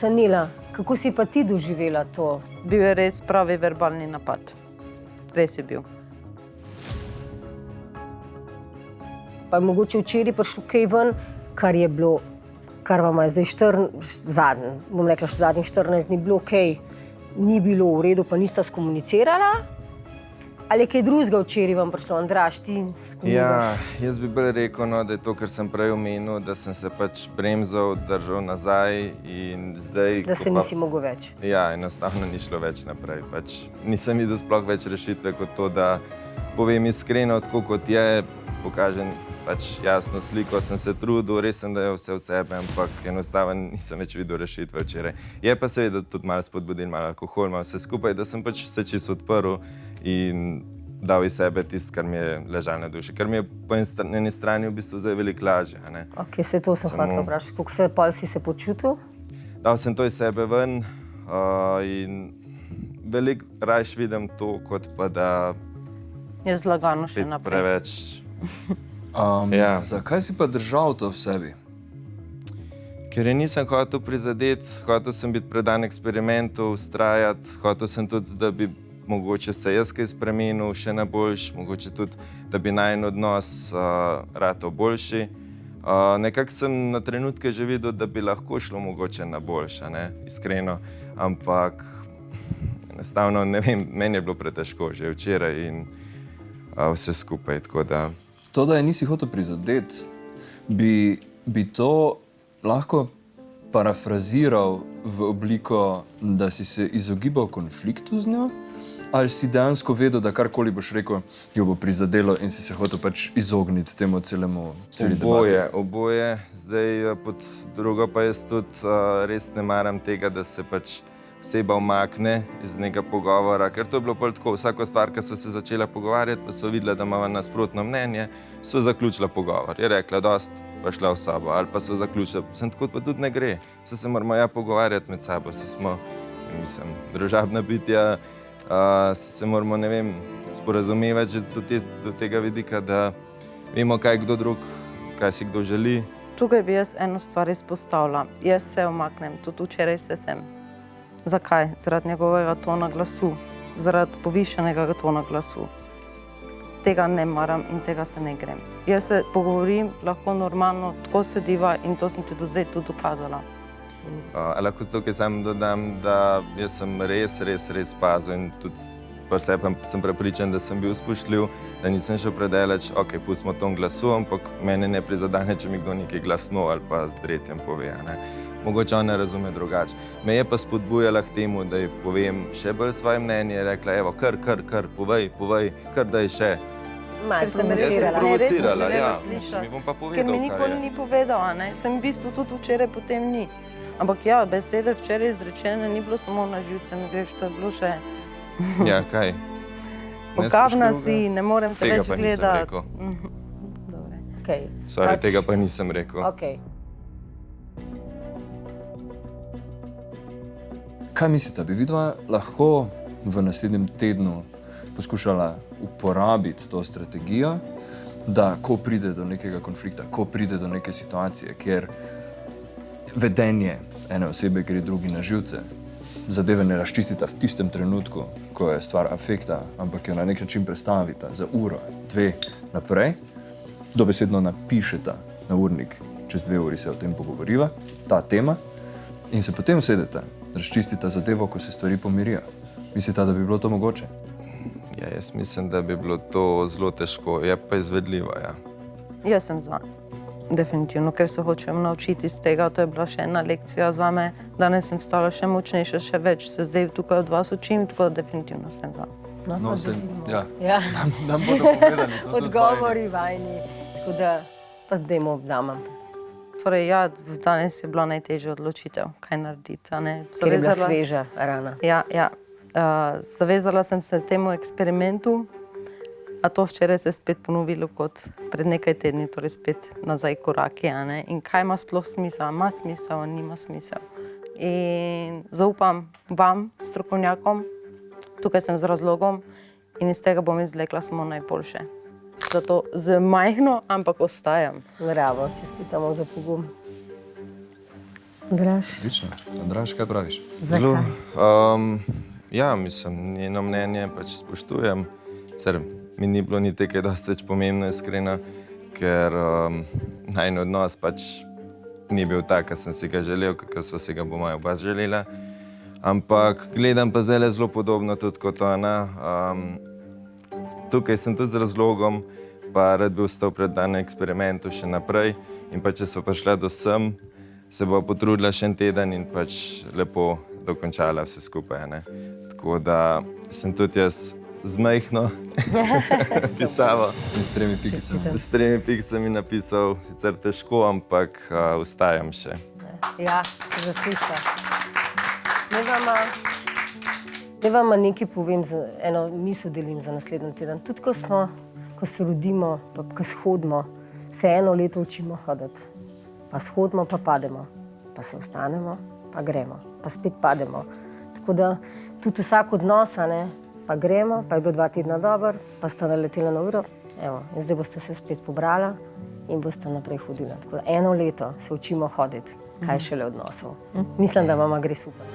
Sanila, kako si pa ti doživela to? Bil je res pravi verbalni napad. Res je bil. Pa je mogoče včeraj prišlo kaj ven, kar je bilo, kar vam je zdaj zadnjih 14 dni bilo okej, ni bilo v redu, pa nista skomunicirala? Ali je kaj drugega včeraj vam prišlo? Andraž, ti skomunikaš? Ja, jaz bi bolj rekel, no, da je to, kar sem prej omenil, da sem se pač bremzal, držal nazaj in zdaj... Da se nisi mogel več? Ja, enostavno ni šlo več naprej. Pač nisem videl sploh več rešitve kot to, da povem iskreno, tako kot je, pokažem pač jasno sliko, sem se trudil, res sem dajal vse od sebe, ampak enostavno nisem več videl rešitve včeraj. Je pa seveda tudi malo spodbudil, malo alkohol, malo vse skupaj, da sem pač se čisto odprl in dal iz sebe tisto, kar mi je ležalo na duši. Kar mi je po eni strani v bistvu zdaj veliko lažje. Ok, se to sem hotela vprašati. Kako si se počutil? Dal sem to iz sebe ven in veliko rajš vidim to, kot pa da... Je zlagano še naprej. Preveč... Zakaj si pa držal to v sebi? Ker je nisem hotel prizadeti, hotel sem biti predan eksperimentu, vztrajati, hotel sem tudi, da bi mogoče se jaz kaj spremenil še na boljši, mogoče tudi, da bi najin odnos ratal boljši. Nekako sem na trenutke že videl, da bi lahko šlo mogoče na boljše, iskreno, ampak enostavno, ne vem, meni je bilo pretežko že včeraj in vse skupaj, tako da... To, da je nisi hotel prizadeti, bi to lahko parafraziral v obliko, da si se izogibal konfliktu z njo? Ali si dejansko vedel, da karkoli boš rekel, jo bo prizadelo in si se hotel pač izogniti temu celi debati? Oboje. Zdaj pod drugo pa jaz tudi res ne maram tega, da se pač oseba umakne iz nekega pogovora, ker to je bilo pol tako, vsako stvar, ki sva se začela pogovarjati, pa sva videla, da imava nasprotno mnenje, sva zaključila pogovor. Je rekla dosti, pa šla v sobo, ali pa sva zaključila, sem tako pa tudi ne gre. Se moramo pogovarjati med sabo, smo, mislim, družabna bitja, se moramo, ne vem, sporazumevati že do tega vidika, da vemo, kaj kdo drug, kaj si kdo želi. Tukaj bi jaz eno stvar izpostavila. Jaz se umaknem, tudi včeraj se sem. Zakaj? Zaradi njegovega tona glasu, zaradi povišenega tona glasu. Tega ne maram in tega se ne grem. Jaz se pogovorim, lahko normalno, tako sediva in to sem ti do zdaj tudi dokazala. Lahko tukaj samo dodam, da jaz sem res pazil in tudi pa sem prepričan, da sem bil spoštljiv, da nisem šel predaleč, ok, pustimo ton glasu, ampak mene ne prizadene, če mi kdo nekaj glasno ali pa z tretjem pove. Mogoče on ne razume drugače. Me je pa spodbujala k temu, da ji povem še bolj svoje mnenje, rekla, evo, kar, povej, kar daj še. Ker sem provocirala, ja. Slišati, Mi bom pa povedal, ker mi nikoli ni povedal, sem v bistvu tudi včeraj potem ni. Ampak ja, besede včeraj izrečene ni bilo samo na živce, mi greš, to je bilo še... Ja, kaj? Okavna si, ne morem te več gledati. Tega pa nisem rekel. Sorry, tega pa nisem rekel. Kaj mislite, bi vidva lahko v naslednjem tednu poskušala uporabiti to strategijo, da ko pride do nekega konflikta, ko pride do neke situacije, kjer vedenje ene osebe gre drugi na živce, zadeve ne razčistita v tistem trenutku, ko je stvar afekta, ampak jo na nek način prestavita za uro, 2 naprej, dobesedno napišeta na urnik, čez 2 uri se o tem pogovoriva, ta tema, in se potem usedeta, razčistita zadevo, ko se stvari pomirijo. Mislite, da bi bilo to mogoče? Ja, jaz mislim, da bi bilo to zelo težko, je pa izvedljivo, ja. Jaz sem za. Definitivno, ker se hočem naučiti iz tega, to je bila še ena lekcija za me. Danes sem stala še močnejša, še več se zdaj tukaj od vas učim, tako da definitivno sem za. Nam bodo povedali. Odgovori vajni, tako da pa dajmo obdamam. Torej, ja, danes je bila najtežja odločitev, kaj narediti. Ker je bila sveža rana. Ja. Zavezala sem se temu eksperimentu, a to včeraj se je spet ponovilo kot pred nekaj tedni, torej spet nazaj koraki. In kaj ima sploh smisel? Ima smisel, nima smisel. In zaupam vam, strokovnjakom, tukaj sem z razlogom in iz tega bom izvlekla samo najboljše. Zato z majhno, ampak ostajam. Bravo, čestitamo za pogum. Draž, Odlično. Andraž, kaj praviš? zakaj? Ja, mislim, njeno mnenje pač spoštujem. Cer mi ni bilo niti kaj dosti več pomembno, iskreno, ker najin odnos pač ni bil tak, kot sem si ga želel, kot sva si ga bomo oba želela. Ampak gledam pa zdaj zelo podobno tudi kot ona. Tukaj sem tudi z razlogom, pa rad bi ostal pred danem eksperimentu še naprej. In pa če sva prišla do sem, se bo potrudila še en teden in pač lepo dokončala vse skupaj. Ne? Tako da sem tudi jaz z majhno pisavo, In s 3 pikicami. Čestitam. s 3 pikicami napisal, sicer težko, ampak ostajam še. Ja, se zasliša. Ne vama nekaj povem, eno misel delim za naslednji teden. Tudi ko se rodimo, pa ko shodimo, se 1 leto učimo hoditi. Pa shodimo, pa pademo. Pa se vstanemo, pa gremo. Pa spet pademo. Tako da tudi vsak odnos, a ne, pa gremo, pa je bilo 2 tedna dober, pa sta naletela na uro. Evo, in zdaj boste se spet pobrala in boste naprej hodila. Tako da 1 leto se učimo hoditi, kaj šele odnosov. Mislim, da vama gre super.